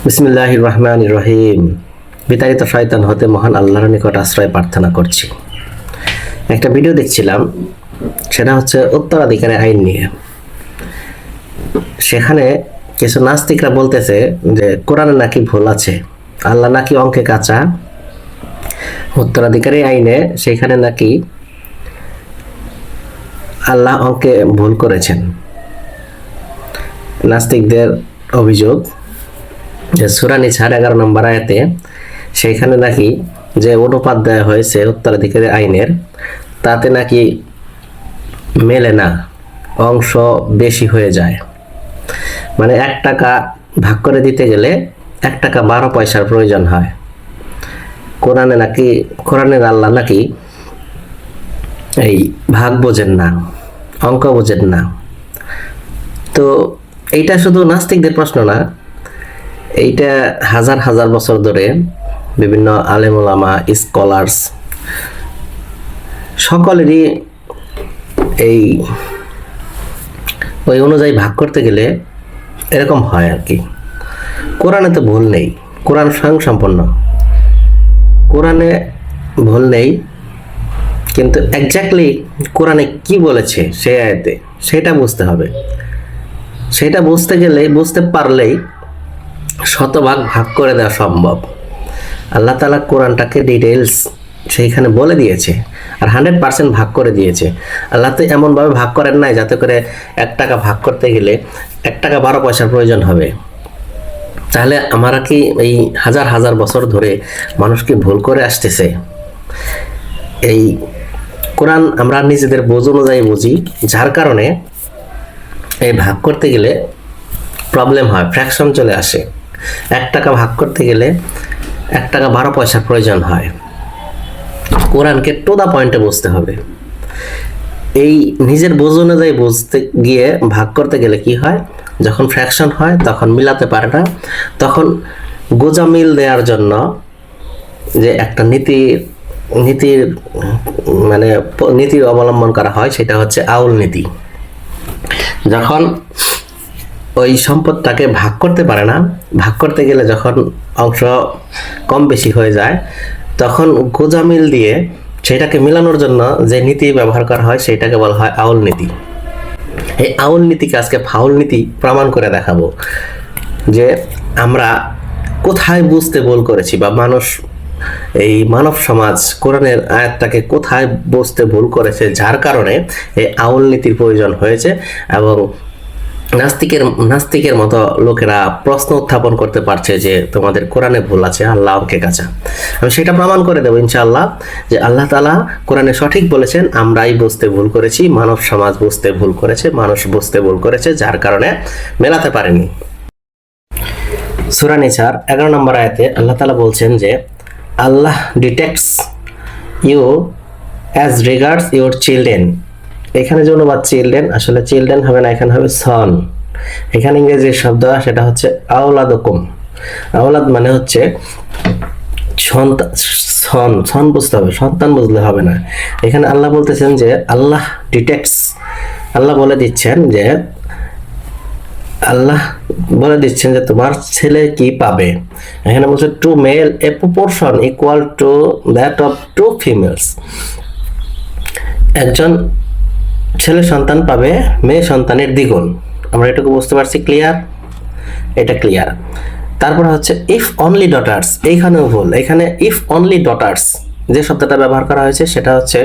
বিসমিল্লাহির রহমানির রহিম। বিতাড়িত শয়তান হতে মহান আল্লাহর নিকট আশ্রয় প্রার্থনা করছি। একটা ভিডিও দেখছিলাম, সেটা হচ্ছে উত্তরাধিকারের আইন নিয়ে। সেখানে কিছু নাস্তিকরা বলতেছে যে কোরআনে নাকি ভুল আছে, আল্লাহ নাকি অঙ্কে কাঁচা, উত্তরাধিকারী আইনে সেখানে নাকি আল্লাহ অঙ্কে ভুল করেছেন। নাস্তিকদের অভিযোগ যে সূরা নিসার 11 নম্বর আয়াতে সেইখানে নাকি যে অনুপাত দেওয়া হয়েছে উত্তরাধিকারী আইনের, তাতে নাকি মেলে না, অংশ বেশি হয়ে যায়। মানে 1 টাকা ভাগ করে দিতে গেলে 1 টাকা 12 পয়সার প্রয়োজন হয়। কোরআনের আল্লাহ নাকি এই ভাগ বোঝেন না, অঙ্ক বোঝেন না। তো এইটা শুধু নাস্তিকদের প্রশ্ন না, এইটা হাজার হাজার বছর ধরে বিভিন্ন আলেম ওলামা, স্কলার্স সকলেরই এই ওই অনুযায়ী ভাগ করতে গেলে এরকম হয় আর কি। কোরআনে তো ভুল নেই, কোরআন স্বয়ংসম্পন্ন, কোরআনে ভুল নেই, কিন্তু এক্স্যাক্টলি কোরআনে কি বলেছে সেই আয়াতে সেটা বুঝতে হবে। সেটা বুঝতে পারলেই শতভাগ ভাগ করে দেওয়া সম্ভব। আল্লাহ তাআলা কোরআনটাকে ডিটেইলস সেইখানে বলে দিয়েছে, আর 100% ভাগ করে দিয়েছে। আল্লাহ তো এমনভাবে ভাগ করেন নাই যাতে করে 1 টাকা ভাগ করতে গেলে 1 টাকা 12 পয়সার প্রয়োজন হবে। তাহলে আমরা কি এই হাজার হাজার বছর ধরে মানুষ কি ভুল করে আসতেছে? এই কোরআন আমরা নিজেদের বোঝ অনুযায়ী বুঝি, যার কারণে এই ভাগ করতে গেলে প্রবলেম হয়, ফ্র্যাকশন চলে আসে। 1 টাকা ভাগ করতে গেলে 1 টাকা 12 পয়সার প্রয়োজন হয়। কোরআনকে টু দা পয়েন্টে বুঝতে হবে। এই নিজের বোঝ অনুযায়ী বুঝতে গিয়ে ভাগ করতে গেলে কি হয়, যখন ফ্র্যাকশন হয় তখন মিলাতে পারে না, তখন গোজামিল দেওয়ার জন্য যে একটা নীতির অবলম্বন করা হয়, সেটা হচ্ছে আউল নীতি। যখন ওই সম্পদটাকে ভাগ করতে পারে না, ভাগ করতে গেলে যখন অংশ কম বেশি হয়ে যায়, তখন গোজামিল দিয়ে সেটাকে মিলানোর জন্য যে নীতি ব্যবহার করা হয় সেটাকে বলা হয় আউল নীতি। এই আউল নীতিকে আজকে ফাউল নীতি প্রমাণ করে দেখাবো যে আমরা কোথায় বুঝতে ভুল করেছি, বা এই মানব সমাজ কোরআনের আয়াতটাকে কোথায় বুঝতে ভুল করেছে, যার কারণে এই আউল নীতির প্রয়োজন হয়েছে। এবং নাস্তিকের মতো লোকেরা প্রশ্ন উত্থাপন করতে পারছে যে তোমাদের কোরআনে ভুল আছে, আল্লাহ অঙ্কে কাঁচা। আমি সেটা প্রমাণ করে দেবো ইনশাআল্লাহ, যে আল্লাহ তাআলা কোরআনে সঠিক বলেছেন, আমরাই বুঝতে ভুল করেছি, মানব সমাজ বুঝতে ভুল করেছে, মানুষ বুঝতে ভুল করেছে, যার কারণে মেলাতে পারেনি। সূরা নিসার 11 নম্বর আয়াতে আল্লাহ তাআলা বলছেন যে Allah detects you as regards your children. এখানে যে অনুবাদ চিলড্রেন, আসলে চিলড্রেন হবে না, এখানে হবে সন। এখানে ইংরেজি শব্দ সেটা হচ্ছে আওলাদুকুম। আওলাদ মানে হচ্ছে সন্তান, সন বুঝতে হবে, সন্তান বুঝলে হবে না। এখানে আল্লাহ বলতেছেন যে আল্লাহ ডিটেক্টস, আল্লাহ বলে দিচ্ছেন যে তোমার ছেলে কি পাবে। এখানে বলছে two mail A proportion equal to that of 2 females. একজন ছেলে সন্তান পাবে মেয়ে সন্তানের দ্বিগুণ। আমরা এটুকু বুঝতে পারছি, ক্লিয়ার? এটা ক্লিয়ার। তারপর হচ্ছে ইফ অনলি ডটার্স, এইখানেও ভুল। এখানে ইফ অনলি ডটার্স যে শব্দটা ব্যবহার করা হয়েছে সেটা হচ্ছে,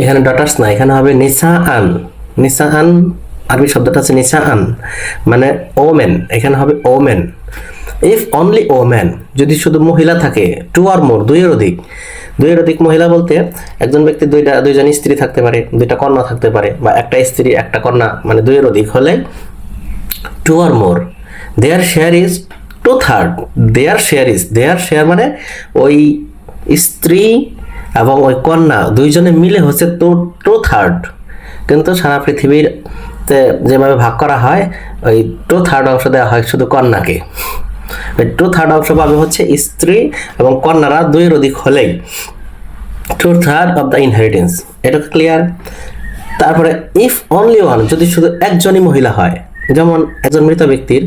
এখানে ডটার্স না, এখানে হবে নিসাআন। নিসাআন আরবি শব্দটা হচ্ছে নিসাআন, মানে ওমেন, এখানে হবে ওমেন। ইফ অনলি ওমেন, যদি শুধু মহিলা থাকে, 2 or more, 2 এর অধিক মহিলা বলতে একজন ব্যক্তি দুইজন স্ত্রী থাকতে পারে, 2টা কন্যা থাকতে পারে, বা একটা স্ত্রী একটা কন্যা, মানে 2 এর অধিক হলে 2 or more, their share is 2/3। Their share মানে ওই স্ত্রী এবং ওই কন্যা দুইজনে মিলে হচ্ছে 2/3। কিন্তু সারা পৃথিবীতে যেভাবে ভাগ করা হয়, ওই 2/3 অংশ দেওয়া হয় শুধু কন্যাকে। ওই 2/3 অংশ পাবে হচ্ছে স্ত্রী এবং কন্যারা 2 এর অধিক হলেই 2/3 অফ দ্য ইনহেরিটেন্স। এটা ক্লিয়ার? তারপরে ইফ অনলি ওয়ান, যদি শুধু একজনই মহিলা হয়, যেমন একজন মৃত ব্যক্তির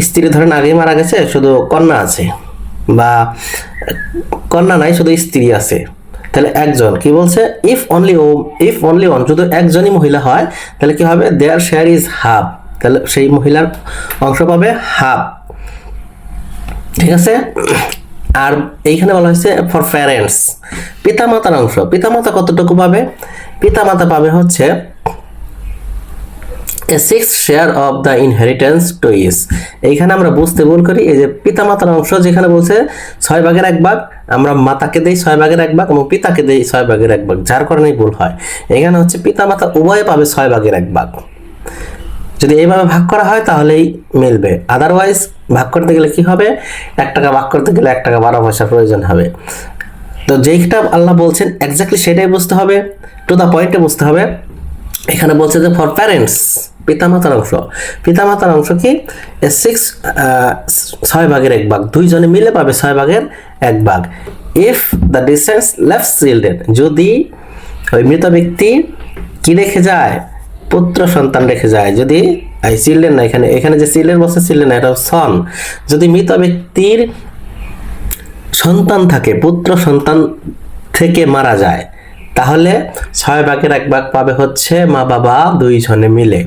স্ত্রী ধরেন আগেই মারা গেছে, শুধু কন্যা আছে, বা কন্যা নাই শুধু স্ত্রী আছে, তাহলে একজন কি বলছে, ইফ অনলি ওয়ান, শুধু একজনই মহিলা হয়, তাহলে কি হবে, দেয়ার শেয়ার ইজ হাফ, তাহলে সেই মহিলার অংশ পাবে হাফ। ঠিক আছে। আর এইখানে বলা হয়েছে ফর প্যারেন্টস, পিতামাতার অংশ, পিতামাতা কতটুকু পাবে, পিতামাতা পাবে হচ্ছে a sixth share of the inheritance to is। এইখানে আমরা বুঝতে ভুল করি, এই যে পিতামাতার অংশ যেখানে বলছে 6/1 আমরা মাতাকে দেই 6/1 এবং পিতাকে দেই 6/1, যার কারণে ভুল হয়। এখানে হচ্ছে পিতামাতা উভয়ে পাবে 6/1। যদি এইভাবে ভাগ করা হয় তাহলেই মিলবে, আদারওয়াইজ ভাগ করতে গেলে কি হবে, 1 টাকা ভাগ করতে গেলে 1 টাকা 12 পয়সার প্রয়োজন হবে। তো যেইটা আল্লাহ বলছেন এক্স্যাক্টলি সেটাই বুঝতে হবে, টু দা পয়েন্টে বুঝতে হবে। এখানে বলছে যে ফর প্যারেন্টস, পিতামাতার অংশ, পিতামাতার অংশ কি 6/1, দুইজনে মিলে পাবে 6/1। ইফ দ্য ডিসেন্ডস লেফট চিলড্রেন, যদি ওই মৃত ব্যক্তি কি রেখে যায়, পুত্র সন্তান রেখে যায়, যদি চিলড্রেন না, এখানে যে চিলড্রেন বলছে চিলড্রেন না, এটা সন, যদি মৃত ব্যক্তির সন্তান থাকে, পুত্র সন্তান থেকে মারা যায়, তাহলে 6/1 পাবে হচ্ছে মা বাবা দুইজনে মিলে।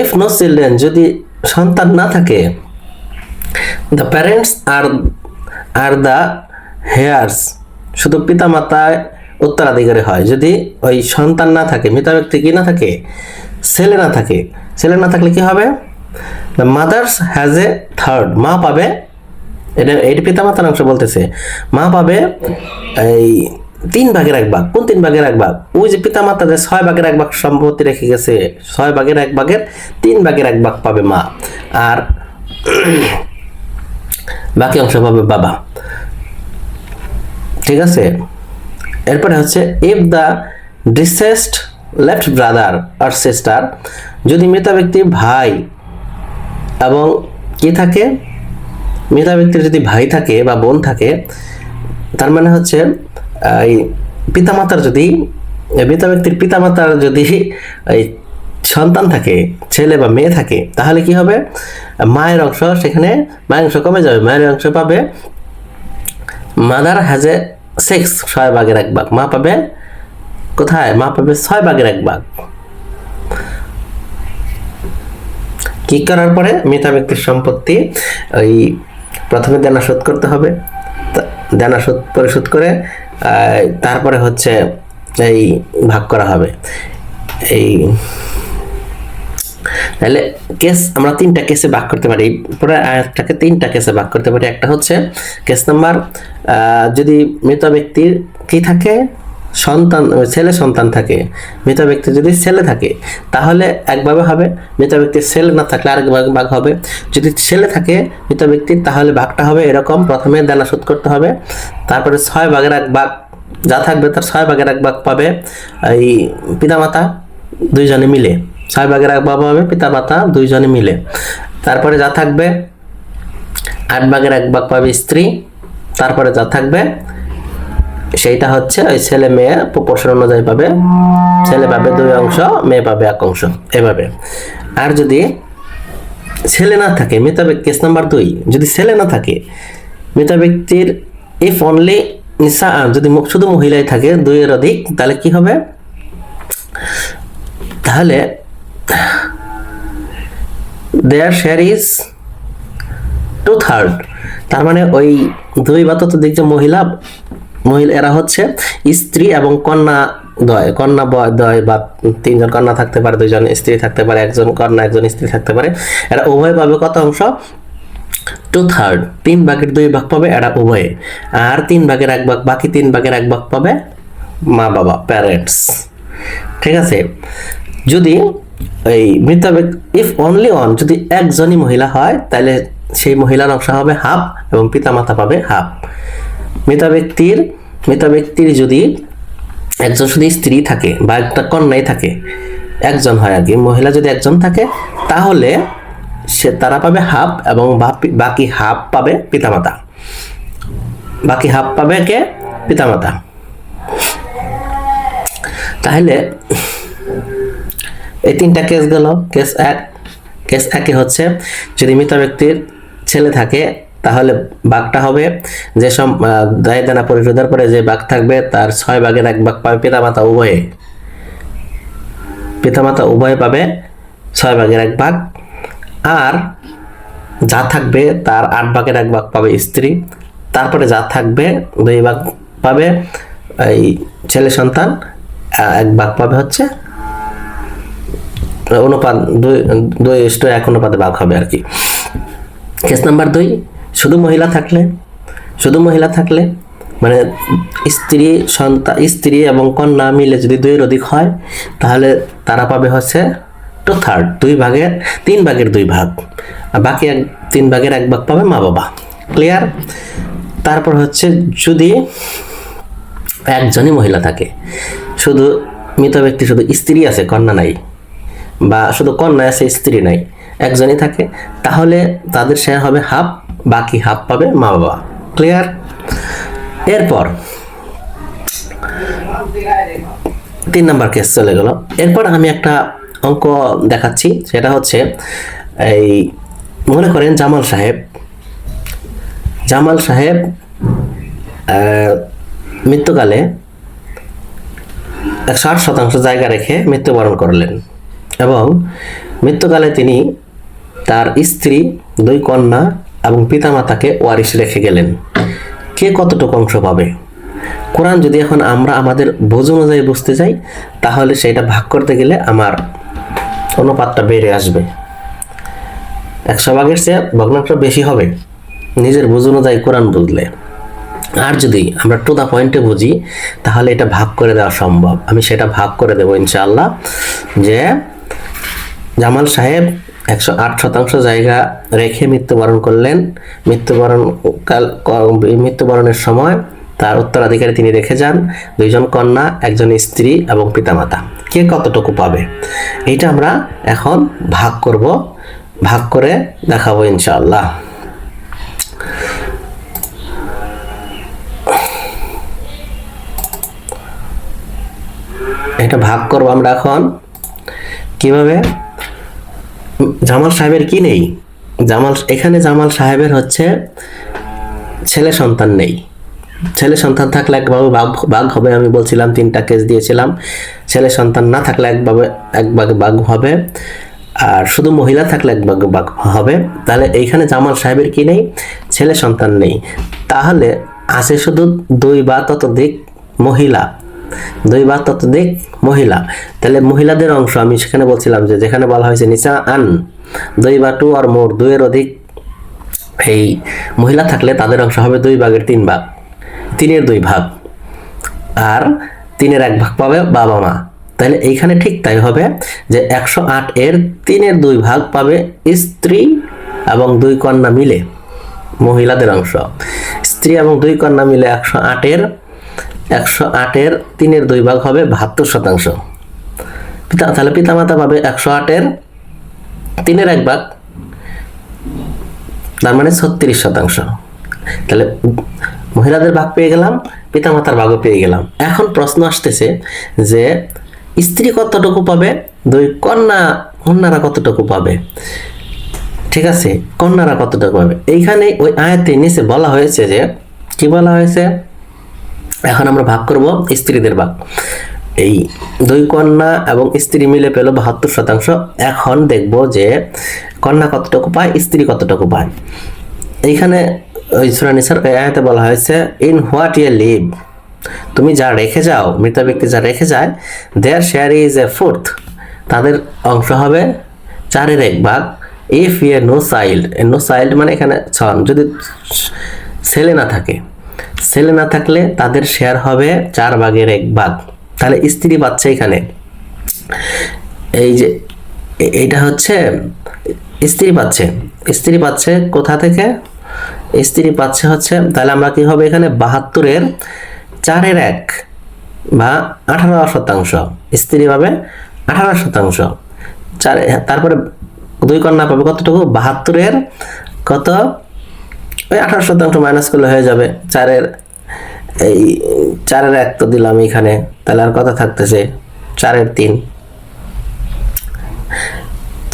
ইফ নো চিলড্রেন, যদি সন্তান না থাকে, দ্য প্যারেন্টস আর দ্য হেয়ার্স, শুধু পিতা মাতায় উত্তরাধিকারী হয়। যদি ওই সন্তান না থাকে, মৃত ব্যক্তি কি না থাকে, ছেলে না থাকে, ছেলে না থাকলে কি হবে, the mother's has a third, মা পাবে, এটা পিতা মাতার অংশ বলতেছে, মা পাবে এই 3/1। কোন 3/1? ওই যে পিতা মাতা যে 6/1 সম্পত্তি রেখে গেছে, 6/1 3/1 পাবে মা, আর বাকি অংশ পাবে বাবা। ঠিক আছে। এরপরে হচ্ছে if the deceased left brother আর সিস্টার, যদি মৃত ব্যক্তির ভাই এবং কি থাকে, মৃত ব্যক্তির যদি ভাই থাকে বা বোন থাকে, তার মানে হচ্ছে এই পিতামাতার যদি, মৃত ব্যক্তির পিতামাতার যদি এই সন্তান থাকে, ছেলে বা মেয়ে থাকে, তাহলে কি হবে, মায়ের অংশ, সেখানে মায়ের অংশ কমে যাবে, মায়ের অংশ পাবে মাদার হ্যাজ এ 6/1, মা পাবে কোথায়, মা পাবে 6/1। কি করার পরে, মৃত ব্যক্তির সম্পত্তি ওই প্রথমে দেনা শোধ করতে হবে, দেনা শোধ পরিশোধ করে তারপরে হচ্ছে এই ভাগ করা হবে। এই তাহলে কেস আমরা 3টা কেসে ভাগ করতে পারি, পুরো আয়াতটাকে 3টা কেসে ভাগ করতে পারি। একটা হচ্ছে কেস নাম্বার, যদি মৃত ব্যক্তির কি থাকে, সন্তান, ছেলে সন্তান থাকে, মৃত ব্যক্তির যদি ছেলে থাকে তাহলে একভাবে হবে, মৃত ব্যক্তির ছেলে না থাকলে আরেক ভাগ হবে। যদি ছেলে থাকে মৃত ব্যক্তির, তাহলে ভাগটা হবে এরকম, প্রথমে দেনা শোধ করতে হবে, তারপরে 6/1 যা থাকবে তার 6/1 পাবে এই পিতামাতা দুইজনে মিলে, 6/1 পাবে পিতামাতা দুইজনে মিলে। তারপরে যা থাকবে 8/1 পাবে স্ত্রী, তারপরে যা থাকবে সেইটা হচ্ছে ওই ছেলে মেয়ে প্রপোর্শন অনুযায়ী পাবে, ছেলে পাবে 2 অংশ, মেয়ে পাবে 1 অংশ, এভাবে। আর যদি ছেলে না থাকে, মৃত ব্যক্তি, কেস নাম্বার 2, যদি ছেলে না থাকে, মৃত ব্যক্তির ইফ অনলি নিসা, যদি শুধু মহিলাই থাকে 2 এর অধিক, তাহলে কি হবে, তাহলে দেয়ার শেয়ার ইজ 2/3, তার মানে ওই 2 বা ততোধিক যে মহিলা এরা হচ্ছে স্ত্রী এবং কন্যা দ্বয় বা 3জন কন্যা থাকতে পারে, 2জন স্ত্রী থাকতে পারে, 1জন কন্যা 1জন স্ত্রী থাকতে পারে, এরা উভয় পাবে কত অংশ, 2/3, 3/2 পাবে এরা উভয়ে, আর 3/1 বাকি 3/1 পাবে মা বাবা, প্যারেন্টস। ঠিক আছে। যদি এই মৃত ব্যক্তি ইফ অনলি ওয়ান, যদি একজনই মহিলা হয়, তাহলে সেই মহিলার অংশ হবে হাফ এবং পিতামাতা পাবে হাফ। মৃত ব্যক্তির যদি একজন শুধু স্ত্রী থাকে বা একটা কন্যাই থাকে, একজন হয় আর কি, মহিলা যদি একজন থাকে, তাহলে তারা পাবে হাফ এবং বাকি হাফ পাবে পিতামাতা, বাকি হাফ পাবে কে, পিতামাতা। তাহলে এই 3টা কেস গেল। কেস 1, কেস একে হচ্ছে যদি মৃত ব্যক্তির ছেলে থাকে তাহলে ভাগটা হবে যে সব দায় দেনা পরিশোধের পরে যে ভাগ থাকবে তার 6/1 পাবে পিতামাতা উভয়ে পাবে 6/1 আর যা থাকবে তার 8/1 পাবে স্ত্রী, তারপরে যা থাকবে 2 ভাগ পাবে এই ছেলে সন্তান, 1 ভাগ পাবে হচ্ছে অনুপাত 2:1 অনুপাতে ভাগ হবে আর কি। কেস নাম্বার 2, শুধু মহিলা থাকলে মানে স্ত্রী এবং কন্যা মিলে যদি 2-এর অধিক হয় তাহলে তারা পাবে হচ্ছে 2/3, 3/2 ভাগ, আর বাকি 3/1 পাবে মা বাবা। ক্লিয়ার? তারপর হচ্ছে যদি একজনই মহিলা থাকে, শুধু মৃত ব্যক্তি শুধু স্ত্রী আছে কন্যা নাই, বা শুধু কন্যা আছে স্ত্রী নাই, একজনই থাকে, তাহলে তাদের শেয়ার হবে হাফ, বাকি হাফ পাবে মা বাবা। ক্লিয়ার? এরপর 3 নম্বর কেস চলে গেল। এরপর আমি একটা অঙ্ক দেখাচ্ছি, সেটা হচ্ছে এই মনে করেন জামাল সাহেব মৃত্যুকালে 108% জায়গা রেখে মৃত্যুবরণ করলেন এবং মৃত্যুকালে তিনি তার স্ত্রী, 2 কন্যা এবং পিতামাতাকে ওয়ারিশ রেখে গেলেন। কে কতটুকু অংশ পাবে? কোরআন যদি এখন আমরা আমাদের বোঝ অনুযায়ী বুঝতে চাই তাহলে সেটা ভাগ করতে গেলে আমার অনুপাতটা বেড়ে আসবে, 100 ভাগের চেয়ে ভগ্নাংশ বেশি হবে নিজের বোঝ অনুযায়ী কোরআন বুঝলে। আর যদি আমরা টু দা পয়েন্টে বুঝি তাহলে এটা ভাগ করে দেওয়া সম্ভব। আমি সেটা ভাগ করে দেবো ইনশাআল্লাহ। যে জামাল সাহেব 108% জায়গা রেখে মৃত্যুবরণ করলেন, মৃত্যুবরণের সময় তার উত্তরাধিকারী তিনি রেখে যান 2 জন কন্যা, 1 জন স্ত্রী এবং পিতামাতা। কে কতটুকু পাবে এইটা আমরা এখন ভাগ করব, ভাগ করে দেখাবো ইনশাআল্লাহ। এটা ভাগ করব আমরা এখন কিভাবে? জামাল সাহেবের কি নেই? এখানে জামাল সাহেবের হচ্ছে ছেলে সন্তান নেই। ছেলে সন্তান থাকলে একভাবে ভাগ হবে, আমি বলছিলাম 3টা কেস দিয়েছিলাম। ছেলে সন্তান না থাকলে একভাগে ভাগ হবে, আর শুধু মহিলা থাকলে 1 ভাগ হবে। তাহলে এইখানে জামাল সাহেবের কি নেই? ছেলে সন্তান নেই। তাহলে আছে শুধু 2 বা ততোধিক মহিলা, 2 বা ততোধিক মহিলা। তাহলে মহিলাদের অংশ আমি সেখানে বলছিলাম যে যেখানে বলা হয়েছে নিসা আন 2 বা 2 আর মোর 2-এর অধিক এই মহিলা থাকলে তাদের অংশ হবে 2/3 ভাগ, 3-এর 2 ভাগ, আর 3-এর 1 ভাগ পাবে বাবা মা। তাহলে এইখানে ঠিক তাই হবে যে 108 এর 3-এর 2 ভাগ পাবে স্ত্রী এবং 2 কন্যা মিলে, মহিলাদের অংশ। স্ত্রী এবং 2 কন্যা মিলে 108 এর 3-এর 2 ভাগ হবে 72%। তাহলে পিতামাতা পাবে 108 এর 3-এর 1 ভাগ, তার মানে 36%। তাহলে মহিলাদের ভাগ পেয়ে গেলাম, পিতামাতার ভাগও পেয়ে গেলাম। এখন প্রশ্ন আসতেছে যে স্ত্রী কতটুকু পাবে, 2 কন্যারা কতটুকু পাবে? ঠিক আছে, কন্যারা কতটুকু পাবে? এইখানে ওই আয়াতের নিচে বলা হয়েছে যে কি বলা হয়েছে? এখন আমরা ভাগ করব স্ত্রীদের ভাগ। এই 2 কন্যা এবং স্ত্রী মিলে পেল 72%। এখন দেখব যে কন্যা কতটুকু পায়, স্ত্রী কতটুকু পায়। এইখানে ওই সূরা নিসার আয়াতে বলা হয়েছে ইন হোয়াট ইউ লিভ, তুমি যা রেখে যাও, মৃত ব্যক্তি যা রেখে যায়, দেয়ার শেয়ার ইজ এ ফোর্থ, তাদের অংশ হবে 4-এর 1 ভাগ। ইফ ইয়ে নো চাইল্ড মানে এখানে যদি ছেলে না থাকলে তাদের শেয়ার হবে 4/1 ভাগ। তাহলে স্ত্রী পাচ্ছে এখানে, এই যে এইটা হচ্ছে স্ত্রী পাচ্ছে কোথা থেকে? স্ত্রী পাচ্ছে হচ্ছে, তাহলে আমরা কি হবে এখানে 72-এর 4-এর 1 বা 18%। স্ত্রী পাবে 18%। তারপরে 2 কন্যা পাবে কতটুকু? 72-এর কত? ওই 18% মাইনাস করলে হয়ে যাবে 4-এর 1 তো দিলাম এখানে, তাহলে আর কত থাকতেছে? 4-এর 3।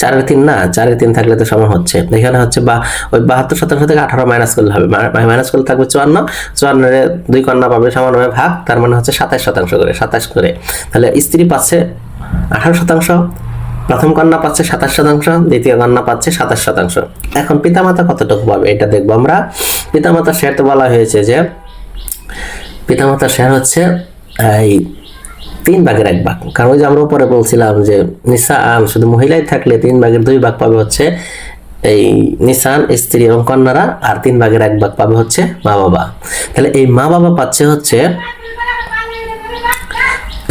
4/3 না, 4/3 থাকলে তো সমান হচ্ছে, এখানে হচ্ছে বা ওই 72% থেকে 18 মাইনাস করলে হবে, মাইনাস করলে থাকবে 54, 54 এর 2 কন্যা পাবে সমানভাবে ভাগ, তার মানে হচ্ছে 27% করে, 27 করে। তাহলে স্ত্রী পাচ্ছে 18%, প্রথম কন্যা পাচ্ছে 27%, দ্বিতীয় কন্যা পাচ্ছে 27%। এখন পিতামাতা কতটুকু পাবে এটা দেখবো আমরা। পিতামাতার শেয়ার তো বলা হয়েছে যে পিতামাতার শেয়ার হচ্ছে এই 3/1 কারণ ওই যে আমরা উপরে বলছিলাম যে নিসান শুধু মহিলাই থাকলে 3/2 পাবে হচ্ছে এই নিসান, স্ত্রী এবং কন্যারা, আর 3/1 পাবে হচ্ছে মা বাবা। তাহলে এই মা বাবা পাচ্ছে হচ্ছে,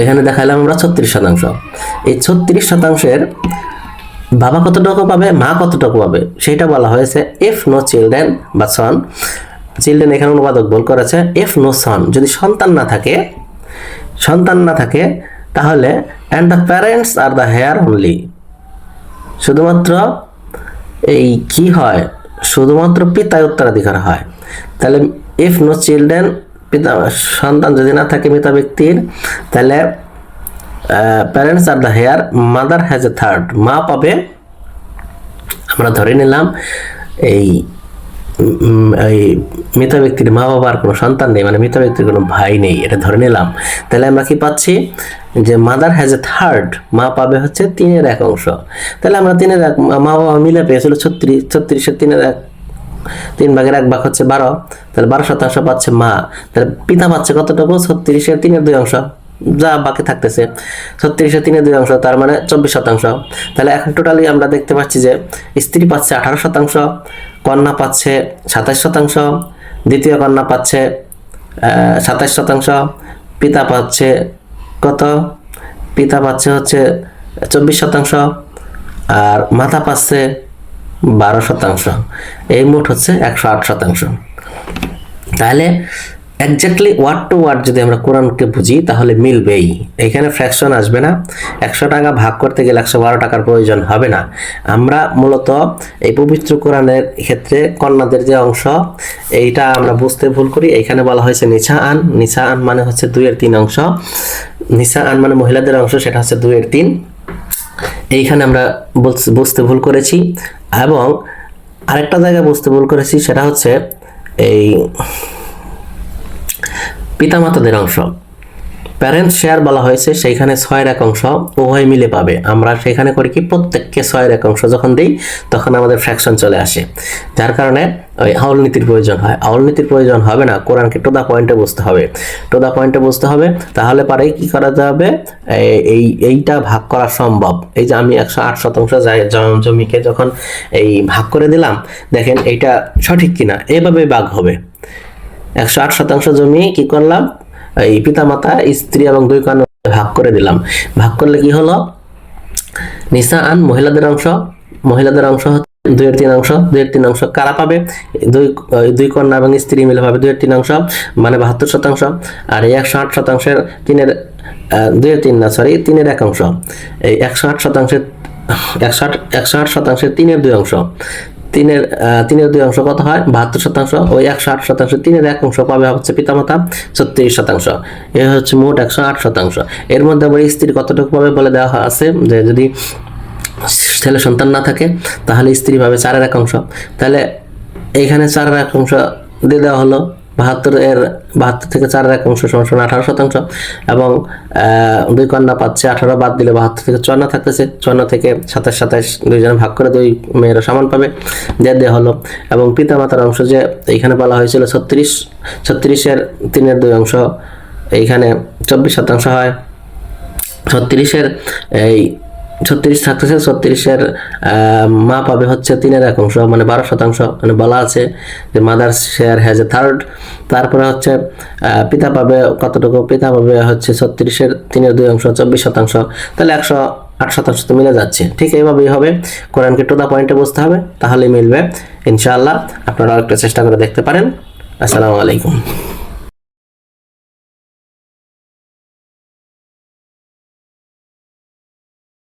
এখানে দেখালাম আমরা 36%। এই 36%-এর বাবা কতটুকু পাবে, মা কতটুকু পাবে সেটা বলা হয়েছে ইফ নো চিলড্রেন বা সন। চিলড্রেন এখানে অনুবাদক ভুল করেছে, ইফ নো সন, যদি সন্তান না থাকে তাহলে অ্যান্ড দ্য প্যারেন্টস আর দ্য হেয়ার অনলি, শুধুমাত্র এই কি হয়, শুধুমাত্র পিতায় উত্তরাধিকার হয়। তাহলে ইফ নো চিলড্রেন, পিতা সন্তান যদি না থাকে মৃত ব্যক্তির, তাহলে প্যারেন্টস আর the heir, mother has a third, মা পাবে, আমরা ধরে নিলাম এই মৃত ব্যক্তির মা বাবার কোনো সন্তান নেই, মানে মৃত ব্যক্তির কোনো ভাই নেই, এটা ধরে নিলাম। তাহলে আমরা কি পাচ্ছি যে মাদার হ্যাজ এ থার্ড, মা পাবে হচ্ছে 3/1। তাহলে আমরা 3/1 মা বাবা মিলে পেয়েছিল 36, 36-এর 3/1 হচ্ছে 12, তাহলে 12% পাচ্ছে মা। তাহলে পিতা পাচ্ছে কতটুকু, 36-এর 3/2, যা বাকি থাকতেছে 36-এর 3/2, তার মানে 24%। তাহলে এখন টোটালি আমরা দেখতে পাচ্ছি যে স্ত্রী পাচ্ছে 18%, কন্যা পাচ্ছে 27%, দ্বিতীয় কন্যা পাচ্ছে 27%, পিতা পাচ্ছে কত, পিতা পাচ্ছে হচ্ছে 24%, আর মাতা পাচ্ছে 12%। এই মোট হচ্ছে 108%। তাহলে এক্স্যাক্টলি ওয়ার্ড টু ওয়ার্ড যদি আমরা কোরআনকে বুঝি তাহলে মিলবেই, এখানে ফ্র্যাকশন আসবে না। 100 টাকা ভাগ করতে গেলে 112 টাকার প্রয়োজন হবে না। আমরা মূলত এই পবিত্র কোরআনের ক্ষেত্রে কন্যাদের যে অংশ, এইটা আমরা বুঝতে ভুল করি। এখানে বলা হয়েছে নিসাআন, নিসাআন মানে হচ্ছে 2/3 অংশ, নিসাআন মানে মহিলাদের অংশ, সেটা হচ্ছে 2/3। এইখানে আমরা বুঝতে ভুল করেছি। এবং আরেকটা জায়গায় বুঝতে ভুল করেছি, সেটা হচ্ছে এই পিতামাতাদের অংশ, প্যারেন্টস শেয়ার বলা হয়েছে, সেইখানে 6/1 উভয় মিলে পাবে। আমরা সেখানে করি কি, প্রত্যেককে 6/1 যখন দিই তখন আমাদের ফ্র্যাকশন চলে আসে, যার কারণে ওই আউল নীতির প্রয়োজন হয়। আউল নীতির প্রয়োজন হবে না, কোরআনকে টু দা পয়েন্টে বুঝতে হবে, টু দা পয়েন্টে বুঝতে হবে। তাহলে পারে কি করা যাবে, এইটা ভাগ করা সম্ভব। এই যে আমি 108% জমিকে যখন এই ভাগ করে দিলাম, দেখেন এইটা সঠিক কিনা, এইভাবে ভাগ হবে। 108% জমি কি করলাম, এই পিতামাতা, স্ত্রী এবং 2 কন্যা ভাগ করে দিলাম। ভাগ করলে কি হলো, নিসাআন মহিলাদের অংশ, মহিলাদের অংশ হচ্ছে 2/3, 2/3 কারা পাবে, 2 কন্যা এবং স্ত্রী মিলে পাবে 2/3, মানে 72%। আর এই 108%-এর 3/1, এই 108%-এর 3/2, 3/2 কত হয়, 72%। ওই 108%, 3/1 পাবে হচ্ছে পিতামাতা 36%। এ হচ্ছে মোট 108%। এর মধ্যে আবার স্ত্রী কতটুকু পাবে বলে দেওয়া আছে, যে যদি ছেলে সন্তান না থাকে তাহলে স্ত্রী পাবে 4/1। তাহলে এইখানে 4/1 দিয়ে দেওয়া হলো, 72 থেকে 4/1 সমান 18%। এবং 2 কন্যা পাচ্ছে 18, বাদ দিলে 72 থেকে 54 থাকতেছে, 54 থেকে 27 দুইজনে ভাগ করে 2 মেয়েরা সমান পাবে, দেওয়া হলো। এবং পিতামাতার অংশ যে এইখানে বলা হয়েছিল 36-এর 3/2, এইখানে 24% হয়। 36-এর এই 36 থাকতেছে, 36-এর মা পাবে হচ্ছে 3/1, মানে 12%। মানে বলা আছে যে mother share has a third. তারপরে হচ্ছে পিতা পাবে কতটুকু, পিতা পাবে হচ্ছে 36-এর 3/2, 24%। তাহলে 108% তো মিলে যাচ্ছে। ঠিক এইভাবেই হবে, কোরআনকে টু দা পয়েন্টে বুঝতে হবে, তাহলেই মিলবে ইনশাআল্লাহ। আপনারা আরেকটা চেষ্টা করে দেখতে পারেন। আসসালামু আলাইকুম।